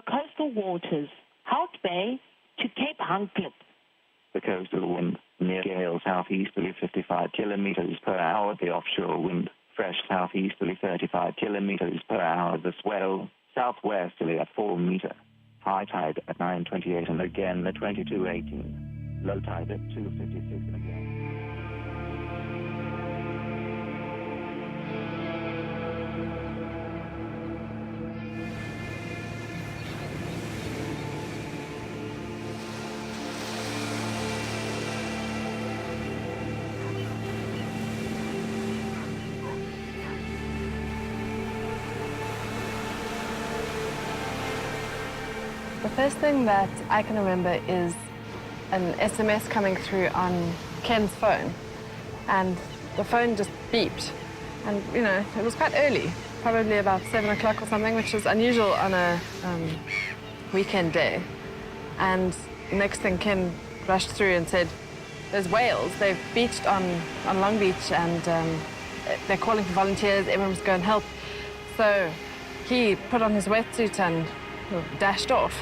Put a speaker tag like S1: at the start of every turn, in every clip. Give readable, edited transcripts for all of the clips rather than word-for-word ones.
S1: the coastal waters, Hout Bay to Cape Hunklip.
S2: The coastal wind, near gale southeasterly 55 kilometers per hour. The offshore wind, fresh southeasterly 35 kilometers per hour. The swell, southwesterly at 4 meter. High tide at 9:28 and again at 22:18. Low tide at 2:56 and again.
S3: The first thing that I can remember is an SMS coming through on Ken's phone, and the phone just beeped. And, you know, it was quite early, probably about 7 o'clock or something, which is unusual on a weekend day. And next thing, Ken rushed through and said, there's whales. They've beached on Long Beach, and they're calling for volunteers. Everyone must go and help. So he put on his wetsuit and dashed off.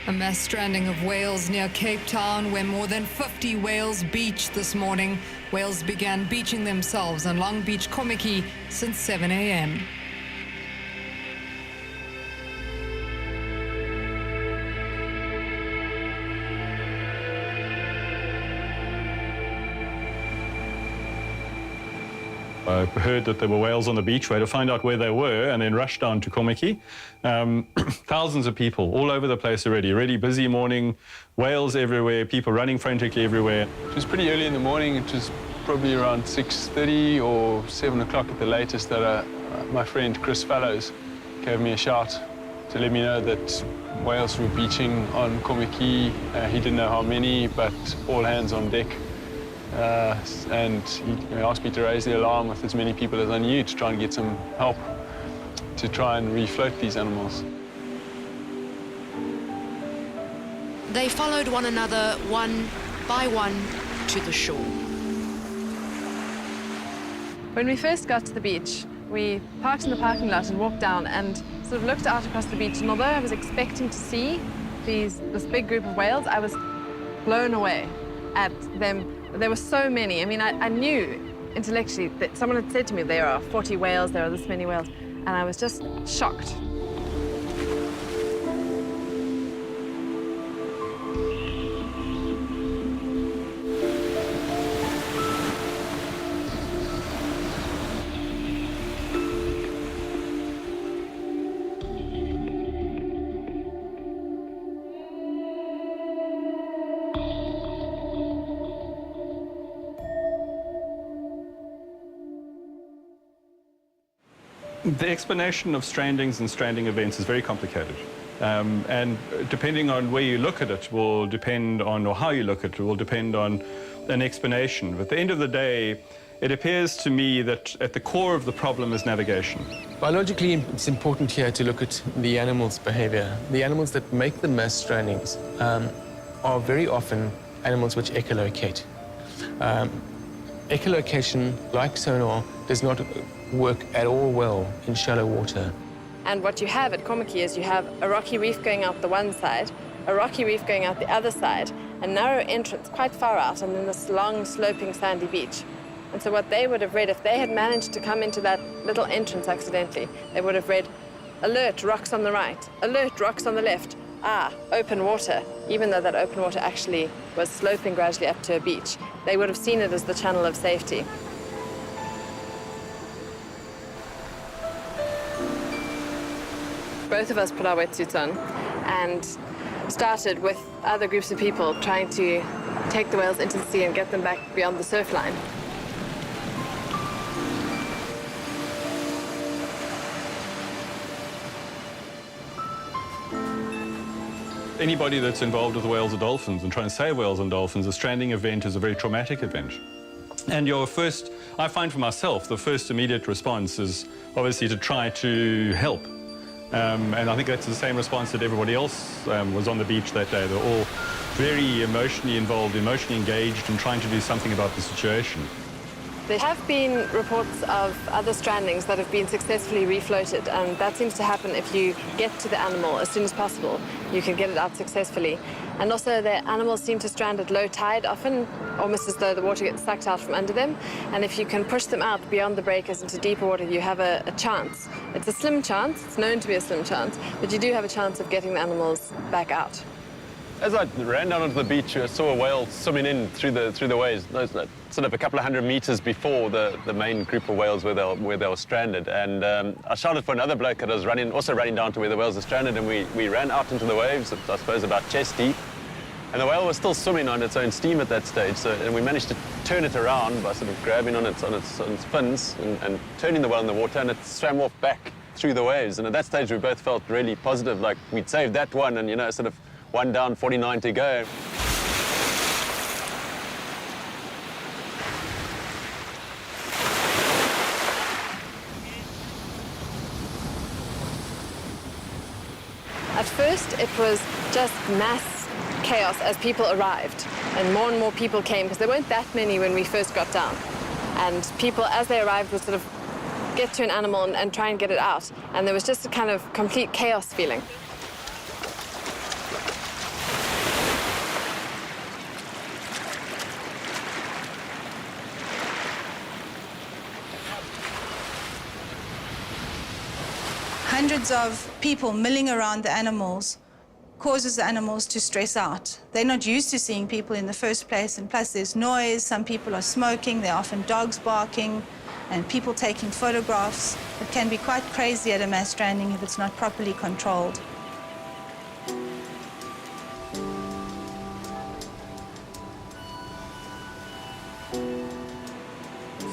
S4: A mass stranding of whales near Cape Town, where more than 50 whales beached this morning. Whales began beaching themselves on Long Beach, Kommetjie since 7 a.m.
S5: I heard that there were whales on the beach. We had to find out where they were and then rush down to Kommetjie. Thousands of people all over the place already busy morning, whales everywhere, people running frantically everywhere.
S6: It was pretty early in the morning. It was probably around 6:30 or 7 o'clock at the latest that my friend Chris Fallows gave me a shout to let me know that whales were beaching on Kommetjie. He didn't know how many, but all hands on deck. And he asked me to raise the alarm with as many people as I knew to try and get some help to try and refloat these animals.
S7: They followed one another, one by one, to the shore.
S3: When we first got to the beach, we parked in the parking lot and walked down and sort of looked out across the beach. And although I was expecting to see this big group of whales, I was blown away at them. There were so many. I mean, I knew intellectually that someone had said to me, there are 40 whales, there are this many whales, and I was just shocked.
S5: The explanation of strandings and stranding events is very complicated. And depending on where you look at it will depend on, or how you look at it will depend on an explanation. But at the end of the day, it appears to me that at the core of the problem is navigation.
S8: Biologically, it's important here to look at the animals' behavior. The animals that make the mass strandings are very often animals which echolocate. Echolocation, like sonar, does not work at all well in shallow water.
S3: And what you have at Kommetjie is you have a rocky reef going out the one side, a rocky reef going out the other side, a narrow entrance quite far out, and then this long, sloping, sandy beach. And so what they would have read, if they had managed to come into that little entrance accidentally, they would have read, alert, rocks on the right, alert, rocks on the left, open water, even though that open water actually was sloping gradually up to a beach. They would have seen it as the channel of safety. Both of us put our wetsuits on and started with other groups of people trying to take the whales into the sea and get them back beyond the surf line.
S5: Anybody that's involved with whales or dolphins and trying to save whales and dolphins, a stranding event is a very traumatic event. And I find for myself, the first immediate response is obviously to try to help. And I think that's the same response that everybody else was on the beach that day. They're all very emotionally involved, emotionally engaged, and trying to do something about the situation.
S3: There have been reports of other strandings that have been successfully refloated, and that seems to happen if you get to the animal as soon as possible. You can get it out successfully. And also the animals seem to strand at low tide, often almost as though the water gets sucked out from under them. And if you can push them out beyond the breakers into deeper water, you have a chance. It's a slim chance, it's known to be a slim chance, but you do have a chance of getting the animals back out.
S6: As I ran down onto the beach, I saw a whale swimming in through the waves, sort of a couple of 100 meters before the main group of whales where they were stranded. And I shouted for another bloke that was also running down to where the whales are stranded, and we ran out into the waves, I suppose about chest deep. And the whale was still swimming on its own steam at that stage, and we managed to turn it around by sort of grabbing on its fins and turning the whale in the water, and it swam off back through the waves. And at that stage, we both felt really positive, like we'd saved that one, and, you know, sort of one down, 49 to go.
S3: At first, it was just mass chaos as people arrived, and more people came, because there weren't that many when we first got down. And people, as they arrived, would sort of get to an animal and try and get it out. And there was just a kind of complete chaos feeling.
S9: Hundreds of people milling around the animals causes the animals to stress out. They're not used to seeing people in the first place, and plus there's noise, some people are smoking, there are often dogs barking, and people taking photographs. It can be quite crazy at a mass stranding if it's not properly controlled.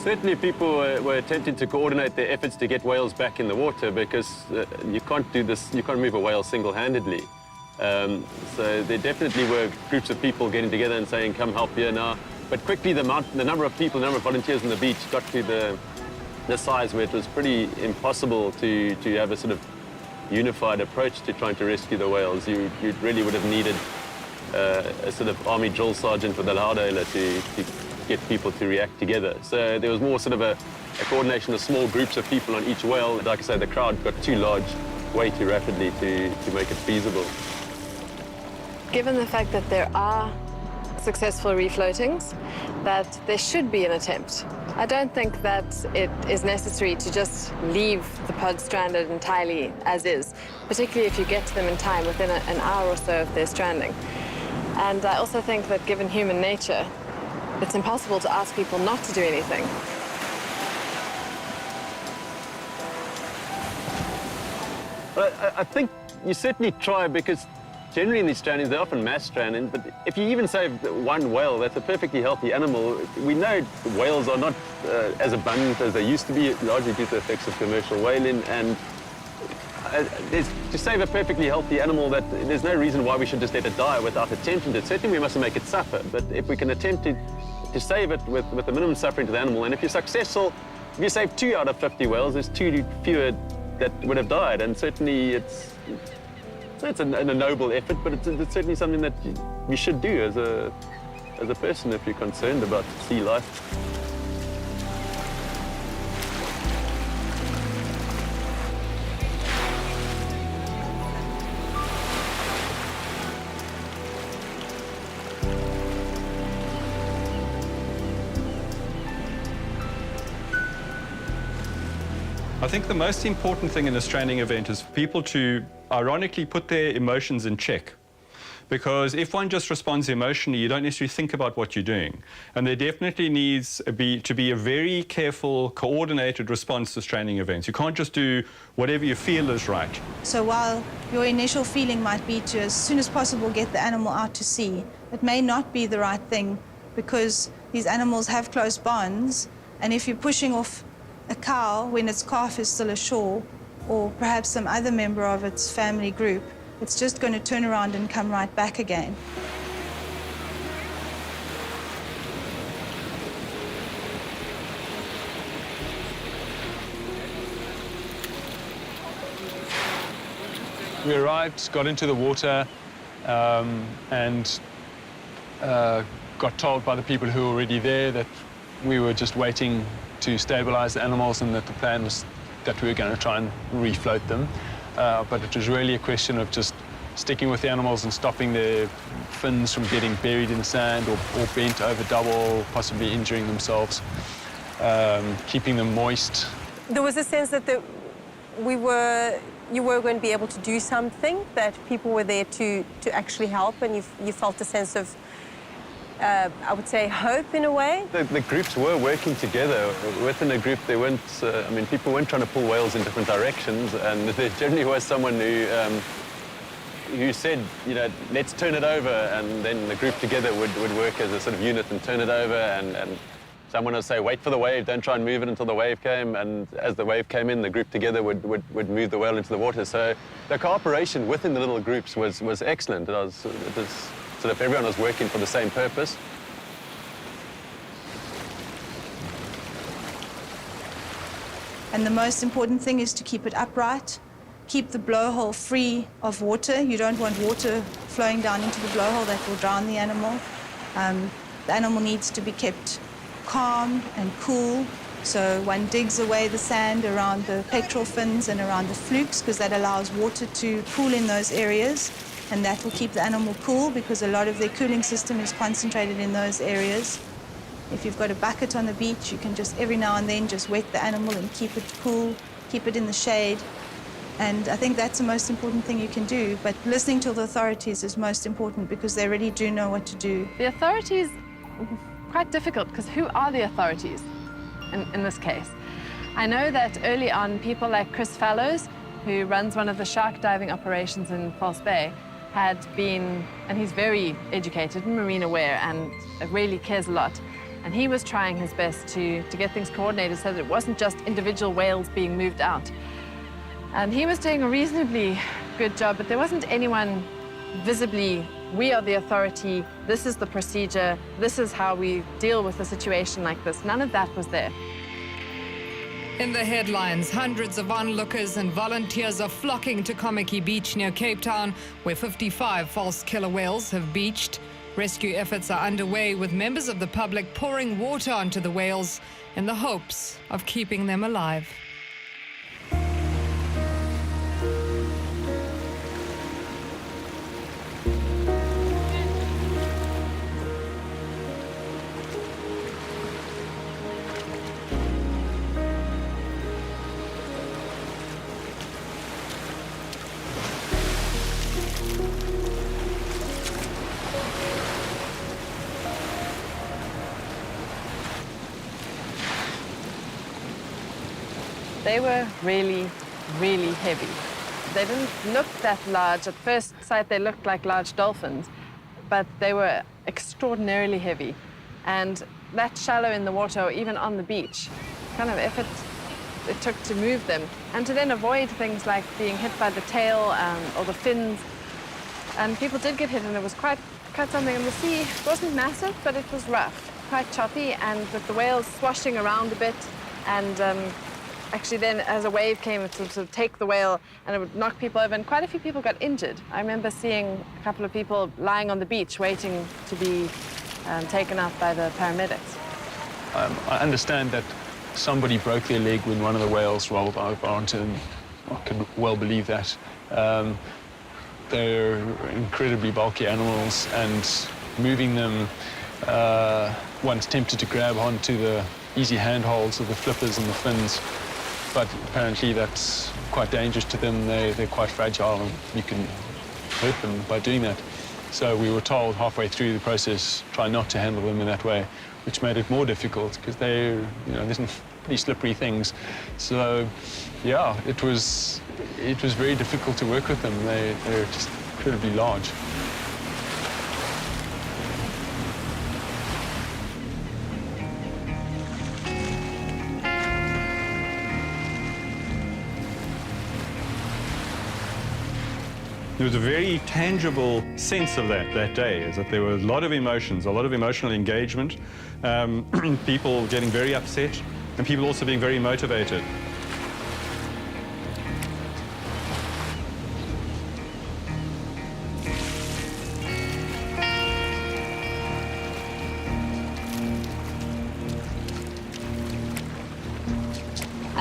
S6: Certainly people were attempting to coordinate their efforts to get whales back in the water, because you can't do this, you can't move a whale single-handedly. So there definitely were groups of people getting together and saying, come help here now. But quickly the number of people, the number of volunteers on the beach got to the size where it was pretty impossible to have a sort of unified approach to trying to rescue the whales. You really would have needed a sort of army drill sergeant with a loudhailer to get people to react together. So there was more sort of a coordination of small groups of people on each whale. Like I say, the crowd got too large way too rapidly to make it feasible.
S3: Given the fact that there are successful refloatings, that there should be an attempt. I don't think that it is necessary to just leave the pod stranded entirely as is, particularly if you get to them in time, within an hour or so of their stranding. And I also think that given human nature, it's impossible to ask people not to do anything.
S6: I think you certainly try, because generally in these strandings, they're often mass strandings, but if you even save one whale, that's a perfectly healthy animal. We know whales are not as abundant as they used to be, largely due to the effects of commercial whaling, and to save a perfectly healthy animal, that there's no reason why we should just let it die without attempting it. Certainly we mustn't make it suffer, but if we can attempt to save it with the minimum suffering to the animal, and if you're successful, if you save 2 out of 50 whales, there's 2 fewer that would have died, and certainly it's a noble effort, but it's certainly something that you should do as a person if you're concerned about sea life.
S5: I think the most important thing in a stranding event is for people to, ironically, put their emotions in check. Because if one just responds emotionally, you don't necessarily think about what you're doing. And there definitely needs to be a very careful, coordinated response to stranding events. You can't just do whatever you feel is right.
S9: So while your initial feeling might be to, as soon as possible, get the animal out to sea, it may not be the right thing, because these animals have close bonds, and if you're pushing off a cow when its calf is still ashore, or perhaps some other member of its family group, it's just going to turn around and come right back again.
S6: We arrived, got into the water, and got told by the people who were already there that we were just waiting to stabilize the animals, and that the plan was that we were going to try and refloat them. But it was really a question of just sticking with the animals and stopping their fins from getting buried in the sand or bent over double, possibly injuring themselves, keeping them moist.
S10: There was a sense that you were going to be able to do something, that people were there to actually help, and you felt a sense of, I would say, hope in a way.
S11: The groups were working together. Within a group, they weren't, people weren't trying to pull whales in different directions, and there generally was someone who said, let's turn it over, and then the group together would work as a sort of unit and turn it over, and someone would say, wait for the wave, don't try and move it until the wave came, and as the wave came in, the group together would move the whale into the water. So the cooperation within the little groups was excellent. It was sort of everyone was working for the same purpose.
S9: And the most important thing is to keep it upright. Keep the blowhole free of water. You don't want water flowing down into the blowhole. That will drown the animal. The animal needs to be kept calm and cool. So one digs away the sand around the pectoral fins and around the flukes, because that allows water to pool in those areas, and that will keep the animal cool, because a lot of their cooling system is concentrated in those areas. If you've got a bucket on the beach, you can just every now and then just wet the animal and keep it cool, keep it in the shade. And I think that's the most important thing you can do. But listening to the authorities is most important, because they really do know what to do.
S3: The authorities, quite difficult, because who are the authorities in this case? I know that early on, people like Chris Fallows, who runs one of the shark diving operations in False Bay, had been, and he's very educated and marine aware and really cares a lot. And he was trying his best to get things coordinated so that it wasn't just individual whales being moved out. And he was doing a reasonably good job, but there wasn't anyone visibly, we are the authority, this is the procedure, this is how we deal with a situation like this. None of that was there.
S4: In the headlines, hundreds of onlookers and volunteers are flocking to Kommetjie Beach near Cape Town, where 55 false killer whales have beached. Rescue efforts are underway, with members of the public pouring water onto the whales in the hopes of keeping them alive.
S3: They were really, really heavy. They didn't look that large. At first sight, they looked like large dolphins, but they were extraordinarily heavy. And that shallow in the water, or even on the beach, kind of effort it took to move them. And to then avoid things like being hit by the tail or the fins. And people did get hit, and it was quite something. And the sea wasn't massive, but it was rough, quite choppy, and with the whales swashing around a bit. And actually then, as a wave came, it would sort of take the whale and it would knock people over, and quite a few people got injured. I remember seeing a couple of people lying on the beach waiting to be taken out by the paramedics.
S6: I understand that somebody broke their leg when one of the whales rolled over onto them. I can well believe that. They're incredibly bulky animals, and moving them, one's tempted to grab onto the easy handholds of the flippers and the fins, but apparently that's quite dangerous to them. They're quite fragile, and you can hurt them by doing that. So we were told halfway through the process, try not to handle them in that way, which made it more difficult, because they're, there's some pretty slippery things. So, yeah, it was very difficult to work with them. They're just incredibly large.
S5: There was a very tangible sense of that day, is that there were a lot of emotions, a lot of emotional engagement, people getting very upset, and people also being very motivated.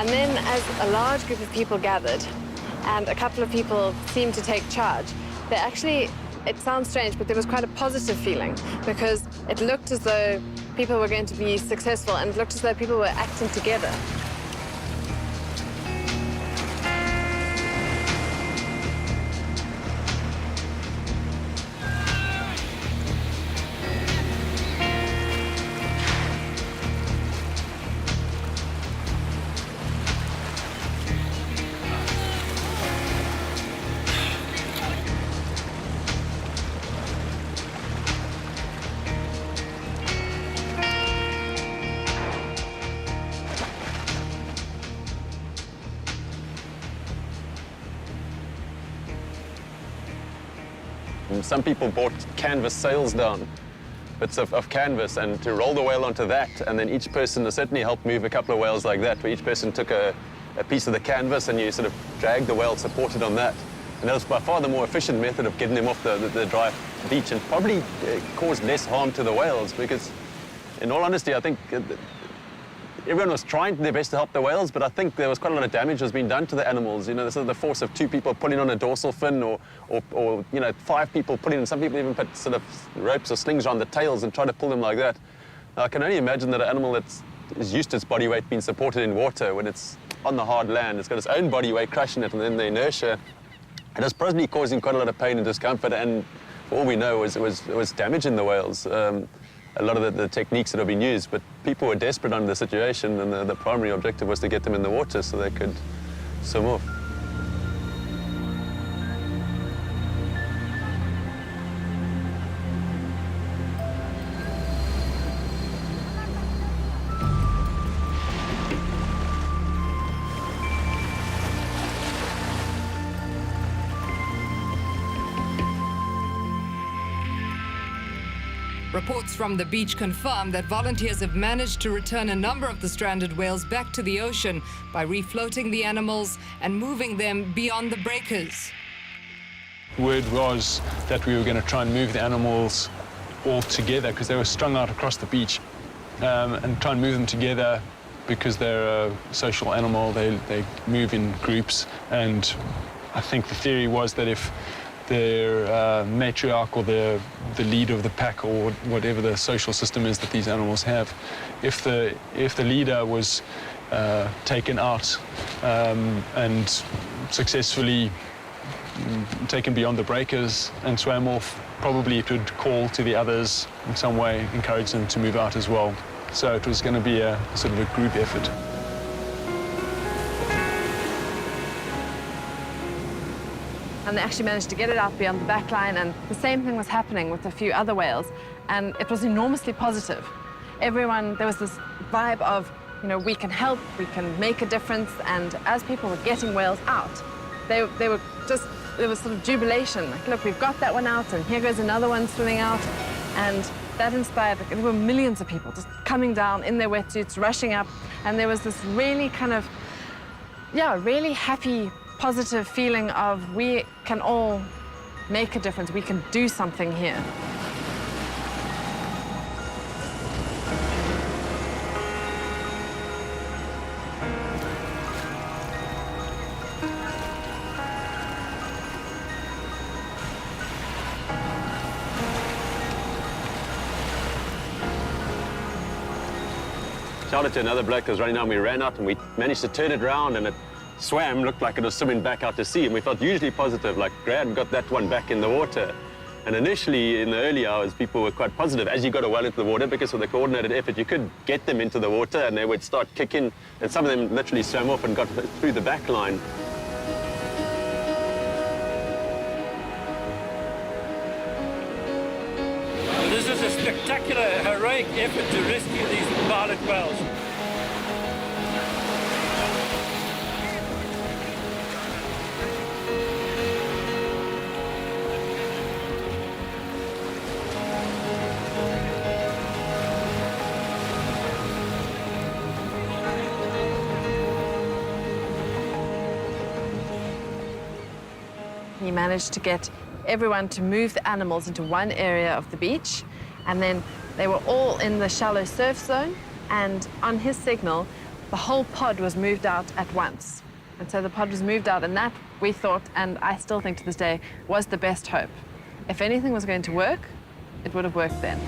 S3: And then as a large group of people gathered and a couple of people seemed to take charge, they actually, it sounds strange, but there was quite a positive feeling because it looked as though people were going to be successful and it looked as though people were acting together.
S11: Some people brought canvas sails down, bits of canvas, and to roll the whale onto that, and then each person certainly helped move a couple of whales like that, where each person took a piece of the canvas and you sort of dragged the whale supported on that. And that was by far the more efficient method of getting them off the dry beach and probably caused less harm to the whales because, in all honesty, I think everyone was trying their best to help the whales, but I think there was quite a lot of damage was being done to the animals. You know, sort of the force of 2 people pulling on a dorsal fin or you know, 5 people pulling, and some people even put sort of ropes or slings around the tails and try to pull them like that. Now, I can only imagine that an animal that is used to its body weight being supported in water, when it's on the hard land, it's got its own body weight crushing it, and then the inertia, it is probably causing quite a lot of pain and discomfort, and for all we know, it was damaging the whales. A lot of the techniques that have been used, but people were desperate under the situation, and the primary objective was to get them in the water so they could swim off.
S4: Reports from the beach confirm that volunteers have managed to return a number of the stranded whales back to the ocean by refloating the animals and moving them beyond the breakers.
S6: Word was that we were going to try and move the animals all together because they were strung out across the beach, and try and move them together because they're a social animal. They move in groups, and I think the theory was that if their matriarch or the leader of the pack or whatever the social system is that these animals have, if the leader was taken out and successfully taken beyond the breakers and swam off, probably it would call to the others in some way, encourage them to move out as well. So it was going to be a sort of a group effort.
S3: And they actually managed to get it out beyond the back line, and the same thing was happening with a few other whales, and it was enormously positive. Everyone, there was this vibe of, you know, we can help, we can make a difference, and as people were getting whales out, they were just, there was sort of jubilation, like, look, we've got that one out, and here goes another one swimming out, and that inspired, like, there were millions of people just coming down in their wetsuits, rushing up, and there was this really kind of, yeah, really happy, positive feeling of we can all make a difference, we can do something here.
S11: Shouted to another bloke that was running down, we ran out and we managed to turn it around, and it swam, looked like it was swimming back out to sea, and we felt hugely positive, like Graham got that one back in the water. And initially, in the early hours, people were quite positive as you got a whale into the water, because with the coordinated effort, you could get them into the water and they would start kicking, and some of them literally swam off and got through the back line.
S12: This is a spectacular, heroic effort to rescue these pilot whales.
S3: He managed to get everyone to move the animals into one area of the beach, and then they were all in the shallow surf zone, and on his signal, the whole pod was moved out at once. And so the pod was moved out, and that, we thought, and I still think to this day, was the best hope. If anything was going to work, it would have worked then.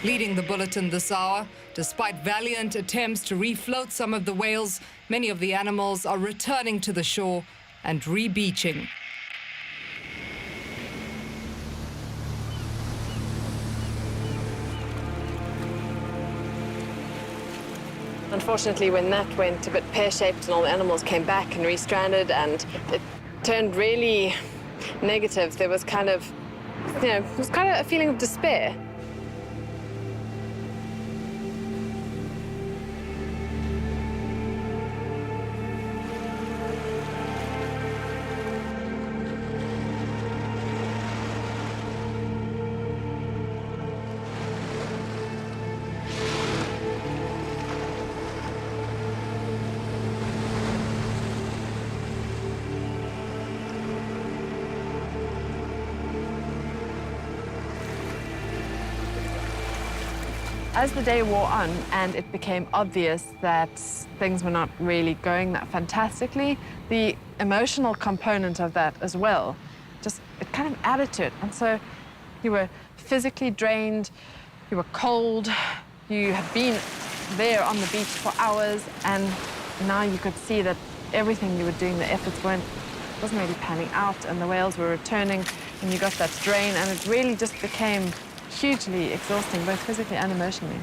S4: Leading the bulletin this hour, despite valiant attempts to refloat some of the whales, many of the animals are returning to the shore and re-beaching.
S3: Unfortunately, when that went a bit pear-shaped and all the animals came back and re-stranded and it turned really negative, there was kind of, it was kind of a feeling of despair. As the day wore on and it became obvious that things were not really going that fantastically, the emotional component of that as well, it kind of added to it. And so you were physically drained, you were cold, you had been there on the beach for hours, and now you could see that everything you were doing, the efforts wasn't really panning out, and the whales were returning, and you got that drain, and it really just became hugely exhausting, both physically and emotionally.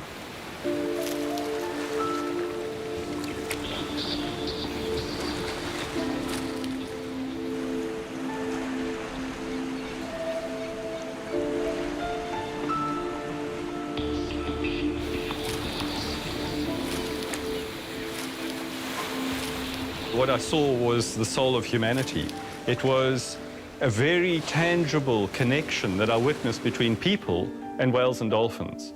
S5: What I saw was the soul of humanity. It was a very tangible connection that I witnessed between people and whales and dolphins.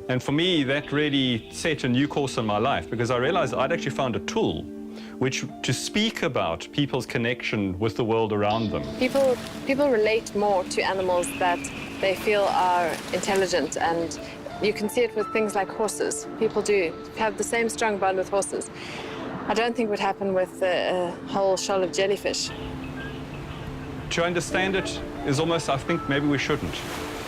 S5: And for me, that really set a new course in my life, because I realized I'd actually found a tool to speak about people's connection with the world around them.
S3: People relate more to animals that they feel are intelligent, and you can see it with things like horses. People do have the same strong bond with horses. I don't think would happen with a whole shoal of jellyfish.
S5: To understand it is almost, I think, maybe we shouldn't.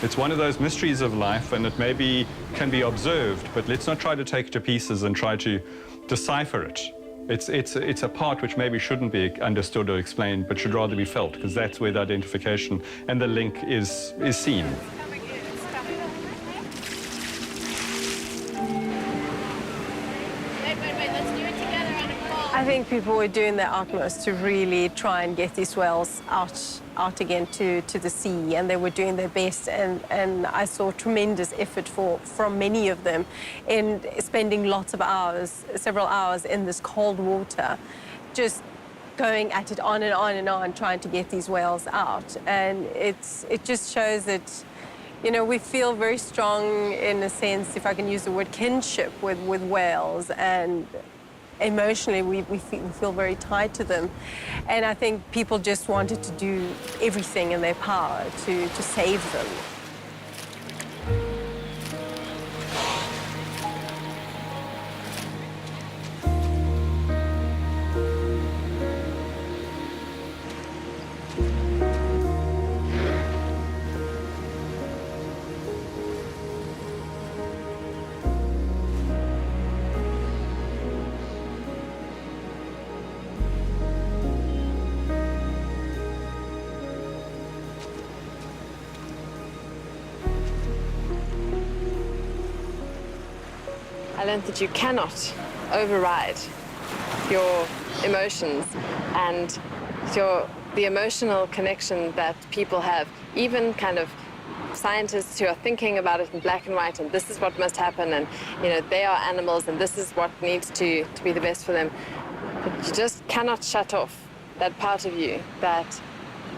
S5: It's one of those mysteries of life, and it maybe can be observed, but let's not try to take it to pieces and try to decipher it. It's a part which maybe shouldn't be understood or explained, but should rather be felt, because that's where the identification and the link is seen.
S10: I think people were doing their utmost to really try and get these whales out again to the sea, and they were doing their best, and I saw tremendous effort from many of them in spending lots of hours, several hours in this cold water, just going at it on and on and on, trying to get these whales out. And it just shows that, we feel very strong, in a sense, if I can use the word, kinship with whales, and emotionally we feel very tied to them. And I think people just wanted to do everything in their power to save them.
S3: I learned that you cannot override your emotions and the emotional connection that people have. Even kind of scientists who are thinking about it in black and white, and this is what must happen, and they are animals, and this is what needs to be the best for them. But you just cannot shut off that part of you that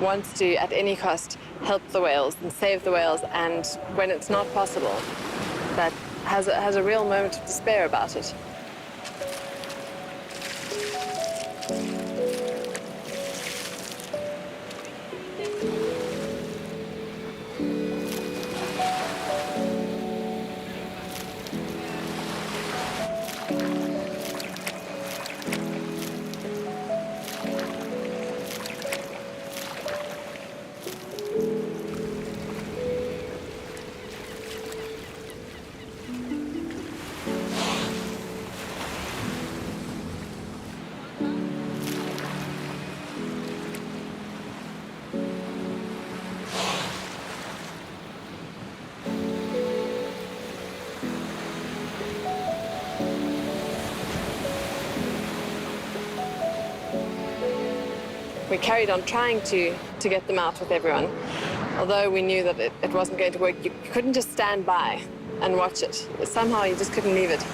S3: wants to, at any cost, help the whales and save the whales, and when it's not possible, that has a real moment of despair about it. We carried on trying to get them out with everyone, although we knew that it wasn't going to work. You couldn't just stand by and watch it. Somehow you just couldn't leave it.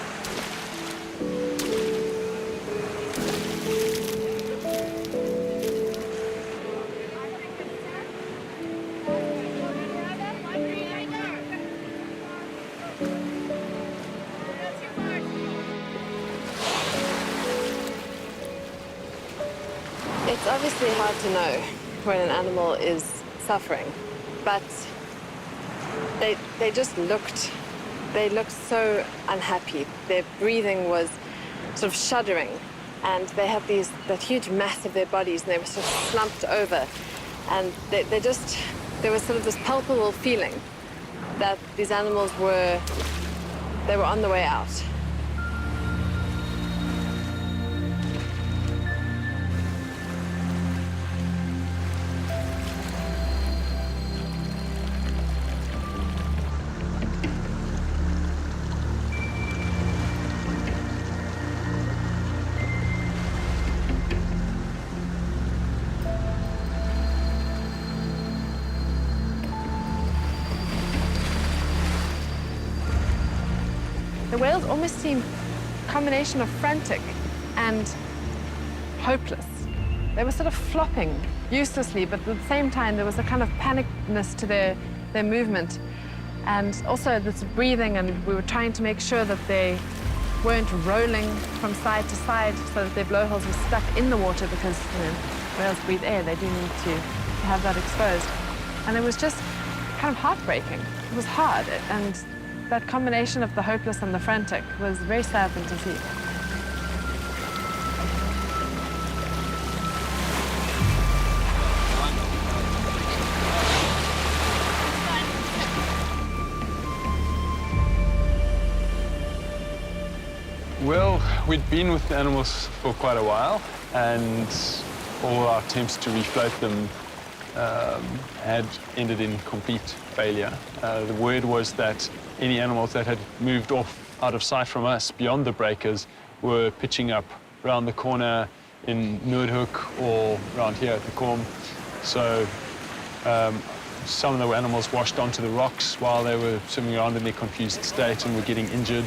S3: It's obviously hard to know when an animal is suffering, but they just looked so unhappy. Their breathing was sort of shuddering, and they had that huge mass of their bodies, and they were sort of slumped over, and there was sort of this palpable feeling that these animals were on the way out. The whales almost seemed a combination of frantic and hopeless. They were sort of flopping uselessly, but at the same time there was a kind of panicness to their movement, and also this breathing, and we were trying to make sure that they weren't rolling from side to side so that their blowholes were stuck in the water, because whales breathe air, they do need to have that exposed. And it was just kind of heartbreaking. It was hard, and that combination of the hopeless and the frantic was a very sad thing to see.
S6: Well, we'd been with the animals for quite a while, and all our attempts to refloat them had ended in complete failure. The word was that any animals that had moved off out of sight from us beyond the breakers were pitching up around the corner in Noordhoek or around here at the Kom. So some of the animals washed onto the rocks while they were swimming around in their confused state and were getting injured.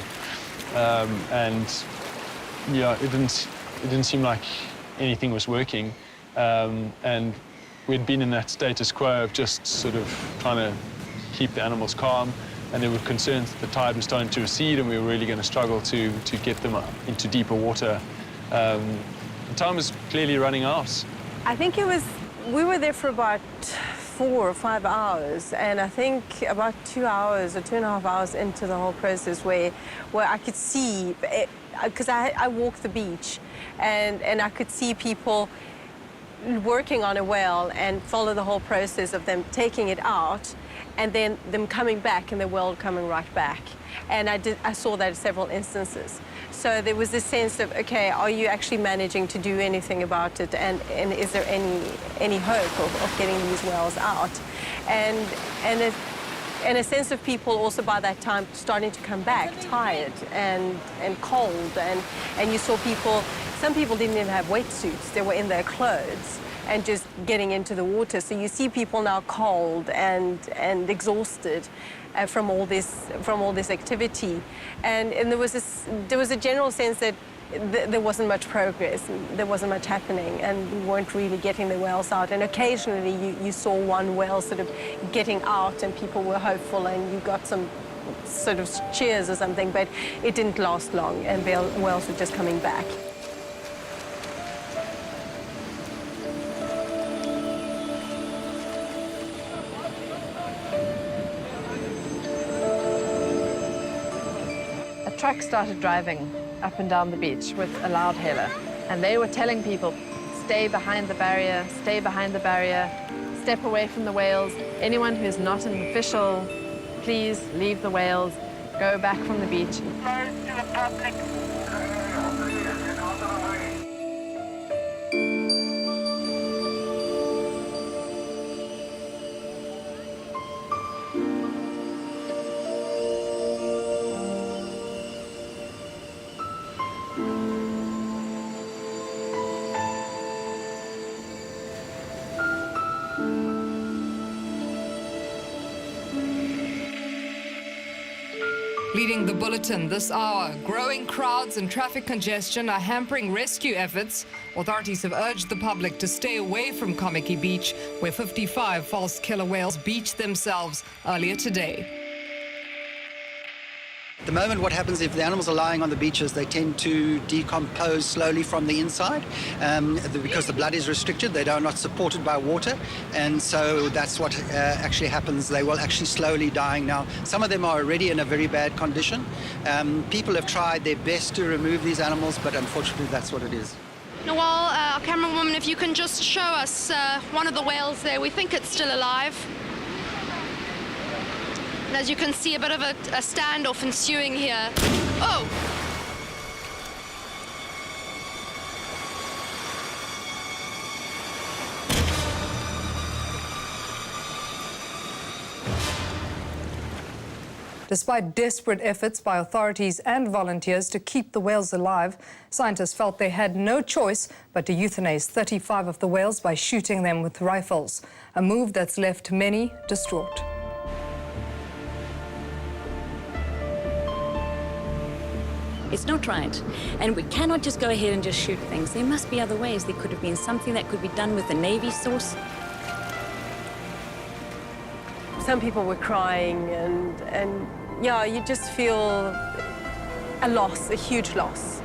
S6: And yeah, it didn't seem like anything was working. And we'd been in that status quo of just sort of trying to keep the animals calm, and there were concerns that the tide was starting to recede and we were really going to struggle to get them into deeper water. The time was clearly running out.
S10: I think we were there for about 4 or 5 hours, and I think about 2 hours or 2.5 hours into the whole process where I could see, because I walked the beach, and I could see people working on a whale and follow the whole process of them taking it out and then them coming back and the whale coming right back. And I saw that in several instances. So there was this sense of, okay, are you actually managing to do anything about it, and is there any hope of getting these whales out? And a sense of people also by that time starting to come back tired and cold, and you saw people, some people didn't even have wetsuits, they were in their clothes and just getting into the water. So you see people now cold and exhausted from all this activity, and there was a general sense that there wasn't much progress, there wasn't much happening, and we weren't really getting the whales out. And occasionally you saw one whale sort of getting out and people were hopeful and you got some sort of cheers or something, but it didn't last long and whales were just coming back.
S3: A truck started driving up and down the beach with a loud hailer, and they were telling people, stay behind the barrier, stay behind the barrier, step away from the whales. Anyone who's not an official, please leave the whales, go back from the beach.
S1: Close to the public.
S4: Leading the bulletin this hour, growing crowds and traffic congestion are hampering rescue efforts. Authorities have urged the public to stay away from Kommetjie Beach, where 55 false killer whales beached themselves earlier today.
S13: At the moment, what happens if the animals are lying on the beaches, they tend to decompose slowly from the inside because the blood is restricted. They are not supported by water, and so that's what actually happens. They will actually slowly dying now. Some of them are already in a very bad condition. People have tried their best to remove these animals, but unfortunately that's what it is.
S7: Noel, our camerawoman, if you can just show us one of the whales there. We think it's still alive. And as you can see, a bit of a standoff ensuing here. Oh!
S4: Despite desperate efforts by authorities and volunteers to keep the whales alive, scientists felt they had no choice but to euthanize 35 of the whales by shooting them with rifles, a move that's left many distraught.
S14: It's not right. And we cannot just go ahead and just shoot things. There must be other ways. There could have been something that could be done with the Navy source.
S10: Some people were crying and yeah, you just feel a loss, a huge loss.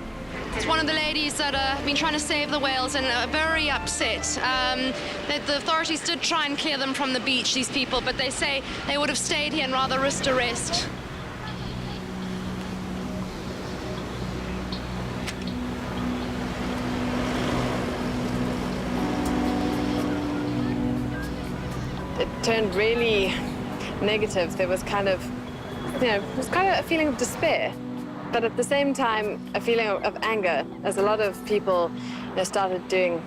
S7: It's one of the ladies that have been trying to save the whales and are very upset. The authorities did try and clear them from the beach, these people, but they say they would have stayed here and rather risked arrest.
S3: It turned really negative. There was kind of, it was kind of a feeling of despair, but at the same time, a feeling of anger, as a lot of people started doing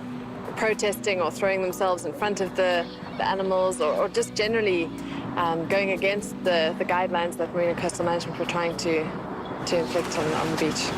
S3: protesting or throwing themselves in front of the animals, or just generally going against the guidelines that Marine and Coastal Management were trying to inflict on the beach.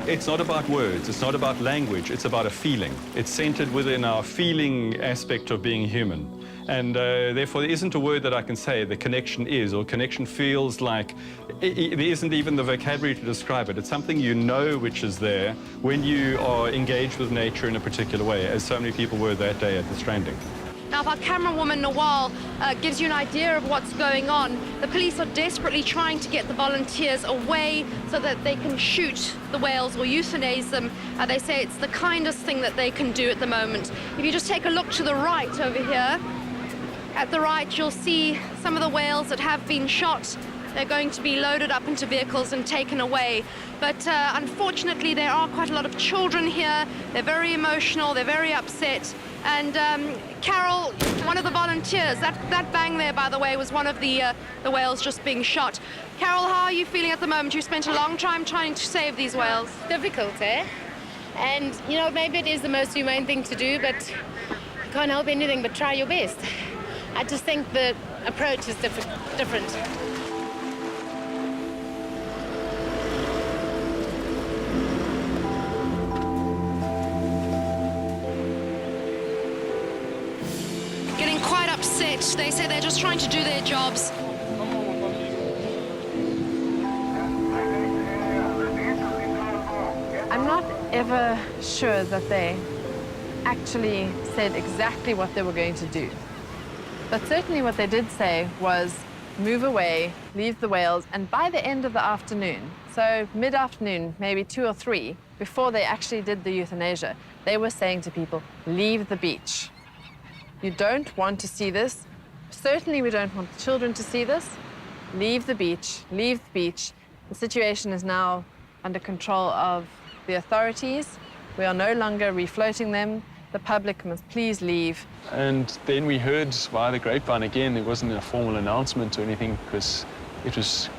S5: It's not about words, it's not about language, it's about a feeling. It's centered within our feeling aspect of being human. And therefore, there isn't a word that I can say the connection is, or connection feels like. There isn't even the vocabulary to describe it. It's something you know which is there when you are engaged with nature in a particular way, as so many people were that day at the Stranding.
S7: Now, if our camerawoman, Nawal, gives you an idea of what's going on, the police are desperately trying to get the volunteers away so that they can shoot the whales or euthanize them. They say it's the kindest thing that they can do at the moment. If you just take a look to the right over here, at the right, you'll see some of the whales that have been shot. They're going to be loaded up into vehicles and taken away. But unfortunately, there are quite a lot of children here. They're very emotional, they're very upset. And Carol, one of the volunteers, that bang there, by the way, was one of the whales just being shot. Carol, how are you feeling at the moment? You spent a long time trying to save these whales.
S15: Difficult, eh? And, maybe it is the most humane thing to do, but can't help anything but try your best. I just think the approach is different.
S7: Getting quite upset. They say they're just trying to do their jobs.
S3: I'm not ever sure that they actually said exactly what they were going to do. But certainly what they did say was move away, leave the whales, and by the end of the afternoon, so mid-afternoon, maybe 2 or 3, before they actually did the euthanasia, they were saying to people, leave the beach. You don't want to see this. Certainly we don't want the children to see this. Leave the beach, leave the beach. The situation is now under control of the authorities. We are no longer refloating them. The public must please leave.
S6: And then we heard via the grapevine again, there wasn't a formal announcement or anything because it was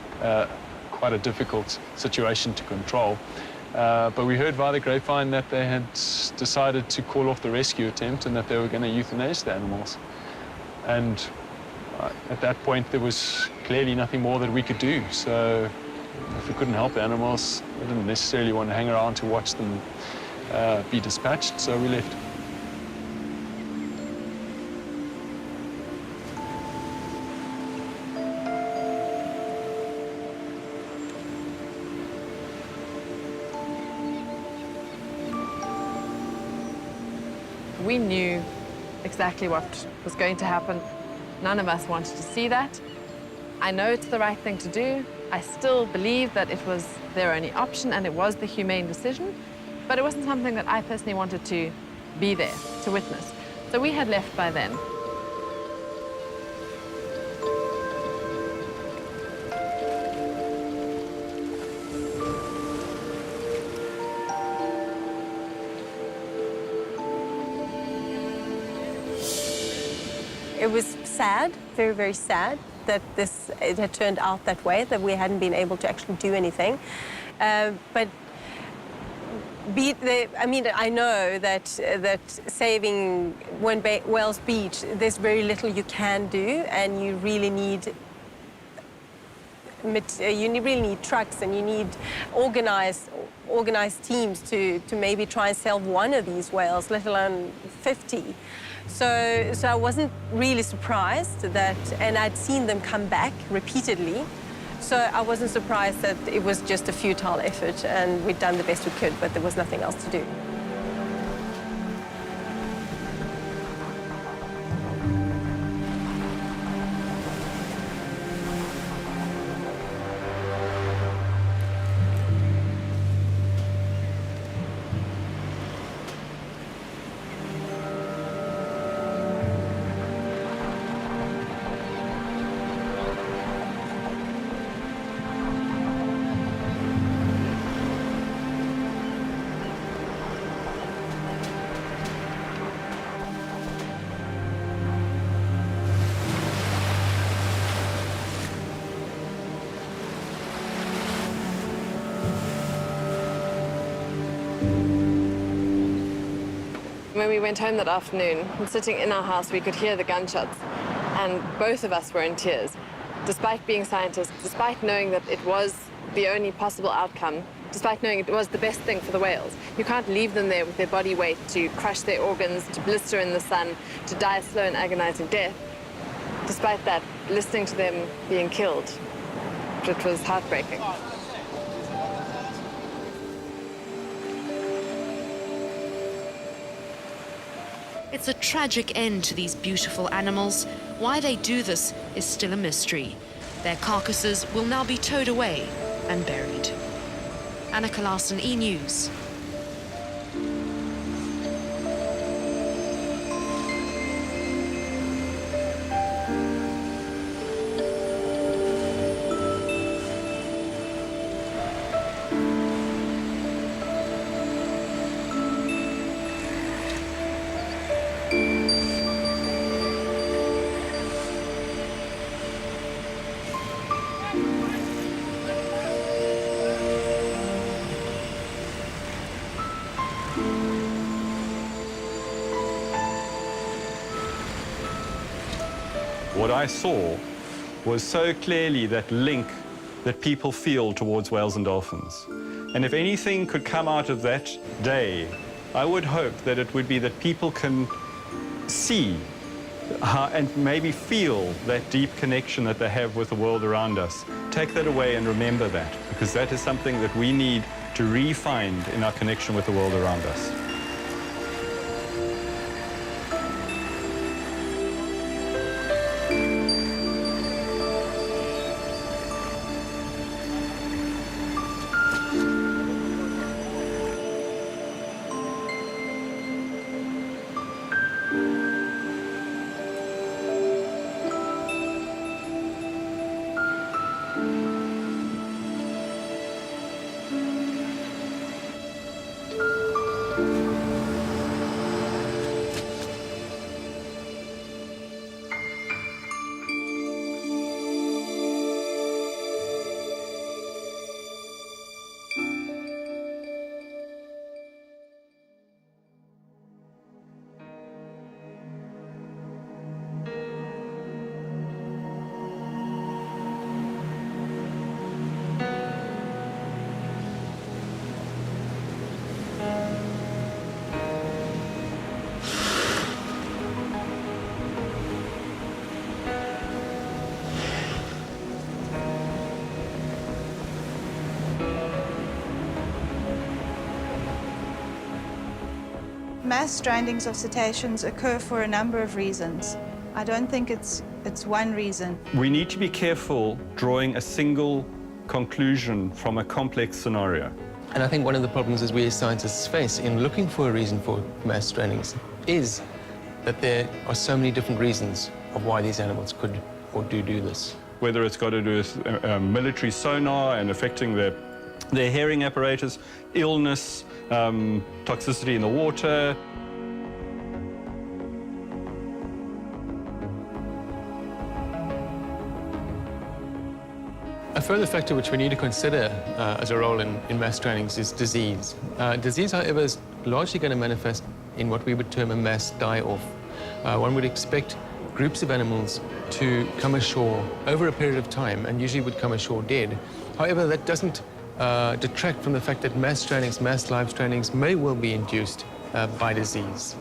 S6: quite a difficult situation to control. But we heard via the grapevine that they had decided to call off the rescue attempt and that they were going to euthanize the animals. And at that point, there was clearly nothing more that we could do. So if we couldn't help the animals, we didn't necessarily want to hang around to watch them be dispatched, so we left.
S3: We knew exactly what was going to happen. None of us wanted to see that. I know it's the right thing to do. I still believe that it was their only option and it was the humane decision, but it wasn't something that I personally wanted to be there to witness. So we had left by then.
S10: It was sad, very, very sad that it had turned out that way, that we hadn't been able to actually do anything. But I know that saving Whales Beach, there's very little you can do, and you really need trucks, and you need organized teams to maybe try and save one of these whales, let alone 50. So I wasn't really surprised that, and I'd seen them come back repeatedly, so I wasn't surprised that it was just a futile effort and we'd done the best we could, but there was nothing else to do.
S3: When we went home that afternoon, sitting in our house, we could hear the gunshots, and both of us were in tears. Despite being scientists, despite knowing that it was the only possible outcome, despite knowing it was the best thing for the whales, you can't leave them there with their body weight to crush their organs, to blister in the sun, to die a slow and agonizing death. Despite that, listening to them being killed, it was heartbreaking.
S7: It's a tragic end to these beautiful animals. Why they do this is still a mystery. Their carcasses will now be towed away and buried. Annika Larsen, E-News.
S5: What I saw was so clearly that link that people feel towards whales and dolphins. And if anything could come out of that day, I would hope that it would be that people can see how, and maybe feel that deep connection that they have with the world around us. Take that away and remember that, because that is something that we need to re-find in our connection with the world around us.
S9: Mass strandings of cetaceans occur for a number of reasons. I don't think it's one reason.
S5: We need to be careful drawing a single conclusion from a complex scenario.
S8: And I think one of the problems as we as scientists face in looking for a reason for mass strandings is that there are so many different reasons of why these animals could or do this.
S5: Whether it's got to do with military sonar and affecting their hearing apparatus, illness, toxicity in the water.
S8: A further factor which we need to consider as a role in mass strandings is disease. Disease, however, is largely going to manifest in what we would term a mass die-off. One would expect groups of animals to come ashore over a period of time and usually would come ashore dead. However, that doesn't detract from the fact that mass strandings, mass live strandings may well be induced by disease.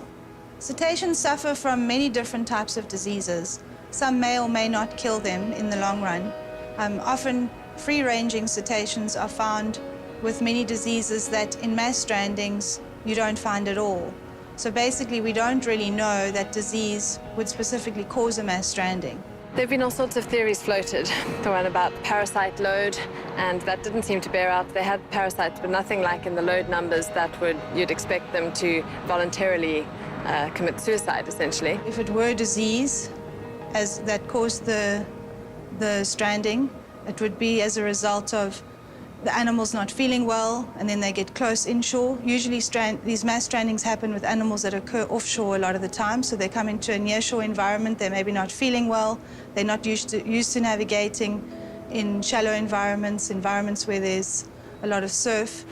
S9: Cetaceans suffer from many different types of diseases. Some may or may not kill them in the long run. Often free-ranging cetaceans are found with many diseases that in mass strandings you don't find at all. So basically we don't really know that disease would specifically cause a mass stranding.
S3: There have been all sorts of theories floated. The one about parasite load, and that didn't seem to bear out. They had parasites, but nothing like in the load numbers that you'd expect them to voluntarily commit suicide, essentially.
S9: If it were disease that caused the stranding, it would be as a result of the animals not feeling well, and then they get close inshore. Usually these mass strandings happen with animals that occur offshore a lot of the time, so they come into a nearshore environment, they're maybe not feeling well, they're not used to navigating in shallow environments where there's a lot of surf.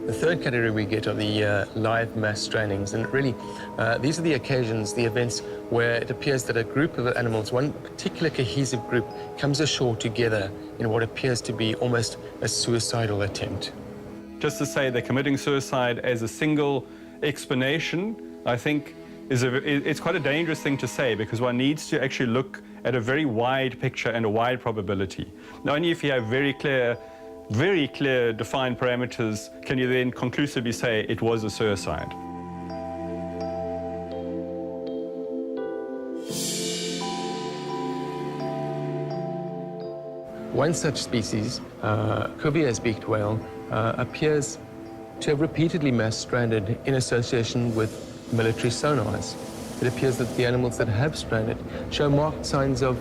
S8: The third category we get are the live mass strandings, and really these are the occasions, the events where it appears that a group of animals, one particular cohesive group, comes ashore together in what appears to be almost a suicidal attempt.
S5: Just to say they're committing suicide as a single explanation, I think it's quite a dangerous thing to say, because one needs to actually look at a very wide picture and a wide probability. Only if you have very clear defined parameters can you then conclusively say it was a suicide.
S8: One such species, Cuvier's beaked whale, appears to have repeatedly mass stranded in association with military sonars. It appears that the animals that have stranded show marked signs of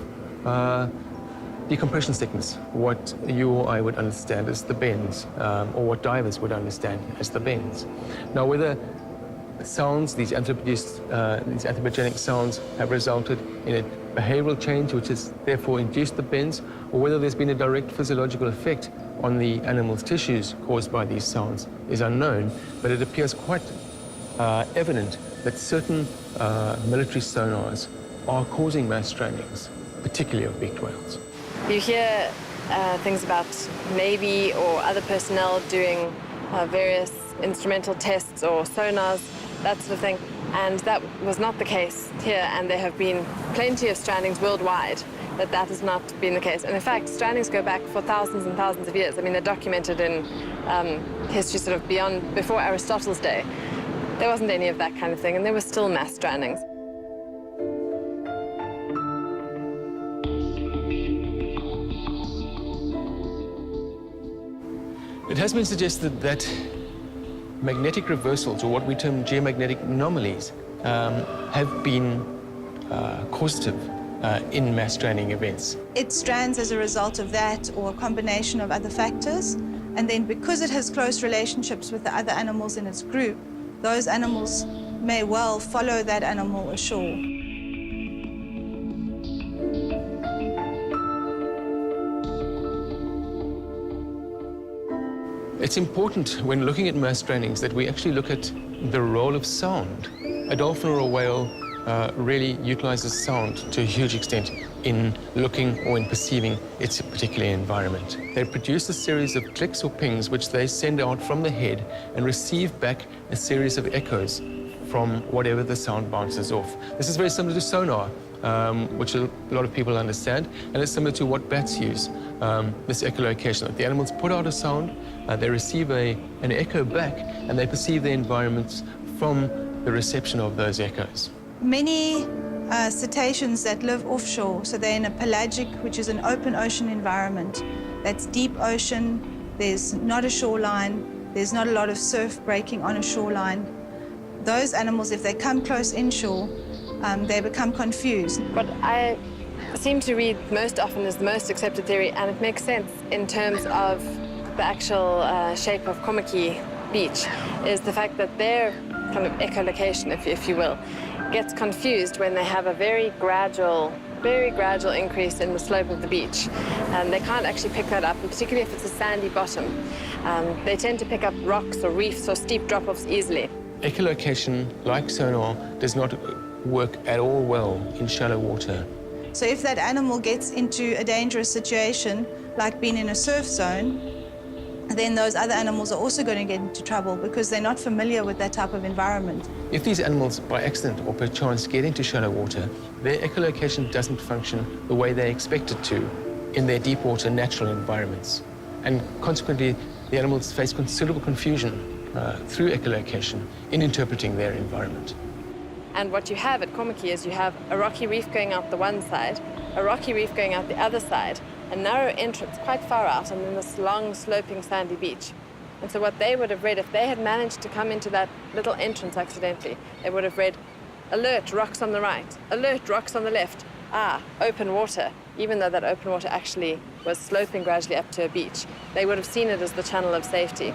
S8: decompression sickness, what you or I would understand as the bends, or what divers would understand as the bends. Now, whether sounds, these anthropogenic sounds, have resulted in a behavioral change which has therefore induced the bends, or whether there's been a direct physiological effect on the animal's tissues caused by these sounds is unknown, but it appears quite evident that certain military sonars are causing mass strandings, particularly of beaked whales.
S3: You hear things about Navy or other personnel doing various instrumental tests or sonars, that sort of thing, and that was not the case here, and there have been plenty of strandings worldwide that has not been the case. And in fact, strandings go back for thousands and thousands of years. I mean, they're documented in history sort of before Aristotle's day. There wasn't any of that kind of thing, and there were still mass strandings.
S8: It has been suggested that magnetic reversals, or what we term geomagnetic anomalies, have been causative in mass stranding events.
S9: It strands as a result of that or a combination of other factors. And then because it has close relationships with the other animals in its group, those animals may well follow that animal ashore.
S8: It's important when looking at mass strandings that we actually look at the role of sound. A dolphin or a whale really utilizes sound to a huge extent in looking or in perceiving its particular environment. They produce a series of clicks or pings which they send out from the head and receive back a series of echoes from whatever the sound bounces off. This is very similar to sonar, which a lot of people understand, and it's similar to what bats use, this echolocation. The animals put out a sound, they receive an echo back, and they perceive their environments from the reception of those echoes.
S9: Many cetaceans that live offshore, so they're in a pelagic, which is an open ocean environment. That's deep ocean, there's not a shoreline, there's not a lot of surf breaking on a shoreline. Those animals, if they come close inshore, they become confused.
S3: What I seem to read most often is the most accepted theory, and it makes sense in terms of the actual shape of Kommetjie beach, is the fact that their kind of echolocation, if you will, gets confused when they have a very gradual increase in the slope of the beach. And they can't actually pick that up, and particularly if it's a sandy bottom. They tend to pick up rocks or reefs or steep drop-offs easily.
S8: Echolocation, like sonar, does not work at all well in shallow water.
S9: So if that animal gets into a dangerous situation, like being in a surf zone, then those other animals are also going to get into trouble because they're not familiar with that type of environment.
S8: If these animals, by accident or per chance, get into shallow water, their echolocation doesn't function the way they expect it to in their deep water natural environments. And consequently, the animals face considerable confusion through echolocation in interpreting their environment.
S3: And what you have at Kommetjie is you have a rocky reef going out the one side, a rocky reef going out the other side, a narrow entrance quite far out, and then this long, sloping, sandy beach. And so what they would have read, if they had managed to come into that little entrance accidentally, they would have read, alert, rocks on the right, alert, rocks on the left, open water, even though that open water actually was sloping gradually up to a beach. They would have seen it as the channel of safety.